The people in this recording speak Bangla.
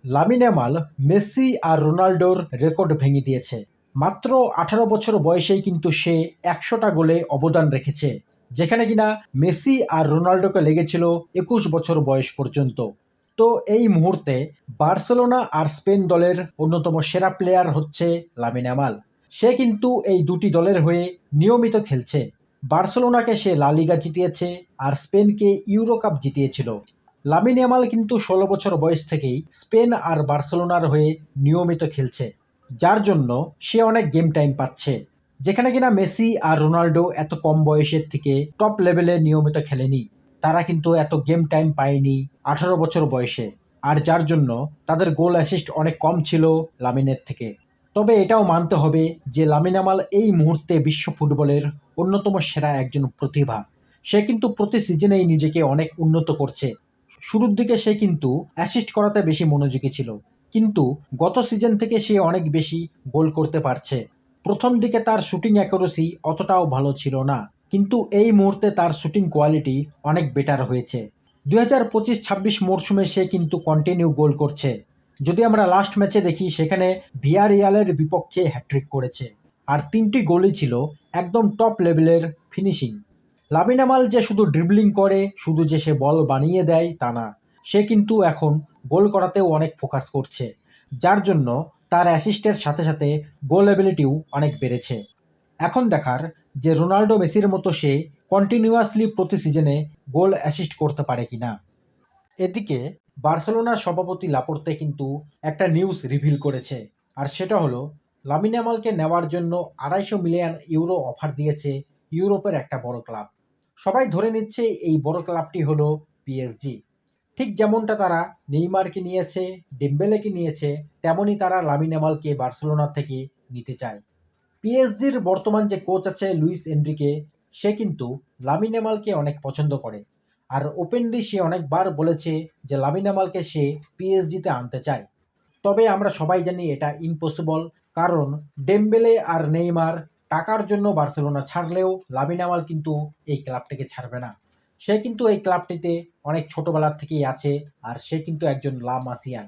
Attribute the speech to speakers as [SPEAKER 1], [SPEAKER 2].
[SPEAKER 1] লামিন ইয়ামাল মেসি আর রোনাল্ডোর রেকর্ড ভেঙে দিয়েছে। মাত্র 18 বছর বয়সেই কিন্তু সে 100টা গোলে অবদান রেখেছে, যেখানে কিনা মেসি আর রোনাল্ডোকে লেগেছিল 21 বছর বয়স পর্যন্ত। তো এই মুহূর্তে বার্সেলোনা আর স্পেন দলের অন্যতম সেরা প্লেয়ার হচ্ছে লামিন ইয়ামাল। সে কিন্তু এই দুটি দলের হয়ে নিয়মিত খেলছে। বার্সেলোনাকে সে লা লিগা জিতিয়েছে আর স্পেনকে ইউরো কাপ জিতিয়েছিল। লামিন ইয়ামাল কিন্তু 16 বছর বয়স থেকেই স্পেন আর বার্সেলোনার হয়ে নিয়মিত খেলছে, যার জন্য সে অনেক গেম টাইম পাচ্ছে, যেখানে কিনা মেসি আর রোনাল্ডো এত কম বয়সের থেকে টপ লেভেলে নিয়মিত খেলেনি। তারা কিন্তু এত গেম টাইম পায়নি 18 বছর বয়সে, আর যার জন্য তাদের গোল অ্যাসিস্ট অনেক কম ছিল লামিনের থেকে। তবে এটাও মানতে হবে যে লামিন ইয়ামাল এই মুহূর্তে বিশ্ব ফুটবলের অন্যতম সেরা একজন প্রতিভা। সে কিন্তু প্রতি সিজনেই নিজেকে অনেক উন্নত করছে। শুরুর দিকে সে কিন্তু অ্যাসিস্ট করাতে বেশি মনোযোগী ছিল, কিন্তু গত সিজন থেকে সে অনেক বেশি গোল করতে পারছে। প্রথম দিকে তার শুটিং অ্যাকুরেসি অতটাও ভালো ছিল না, কিন্তু এই মুহূর্তে তার শুটিং কোয়ালিটি অনেক বেটার হয়েছে। 2025-26 মরশুমে সে কিন্তু কন্টিনিউ গোল করছে। যদি আমরা লাস্ট ম্যাচে দেখি, সেখানে ভিয়ারিয়ালের বিপক্ষে হ্যাট্রিক করেছে, আর 3টি গোলই ছিল একদম টপ লেভেলের ফিনিশিং। লামিন ইয়ামাল যে শুধু ড্রিবলিং করে, শুধু যে সে বল বানিয়ে দেয় তা না, সে কিন্তু এখন গোল করাতেও অনেক ফোকাস করছে, যার জন্য তার অ্যাসিস্টের সাথে সাথে গোল এবিলিটিও অনেক বেড়েছে। এখন দেখার যে রোনাল্ডো মেসির মতো সে কন্টিনিউয়াসলি প্রতি সিজনে গোল অ্যাসিস্ট করতে পারে কিনা। এদিকে বার্সেলোনার সভাপতি লাপোর্তে কিন্তু একটা নিউজ রিভিল করেছে, আর সেটা হলো লামিন ইয়ামালকে নেওয়ার জন্য 250 মিলিয়ন ইউরো অফার দিয়েছে ইউরোপের একটা বড় ক্লাব। সবাই ধরে নিচ্ছে এই বড় ক্লাবটি হলো পিএসজি। ঠিক যেমনটা তারা নেইমারকে নিয়েছে, ডেম্বেলেকে নিয়েছে, তেমনই তারা লামিন ইয়ামালকে বার্সেলোনা থেকে নিতে চায়। পিএসজির বর্তমান যে কোচ আছে লুইস এনরিকে, সে কিন্তু লামিন ইয়ামালকে অনেক পছন্দ করে, আর ওপেনলি সে অনেকবার বলেছে যে লামিন ইয়ামালকে সে পিএসজিতে আনতে চায়। তবে আমরা সবাই জানি এটা ইম্পসিবল, কারণ ডেম্বেলে আর নেইমার টাকার জন্য বার্সেলোনা ছাড়লেও লামিন ইয়ামাল কিন্তু এই ক্লাবটিকে ছাড়বে না। সে কিন্তু এই ক্লাবটিতে অনেক ছোটবেলার থেকেই আছে, আর সে কিন্তু একজন লা মাসিয়ান।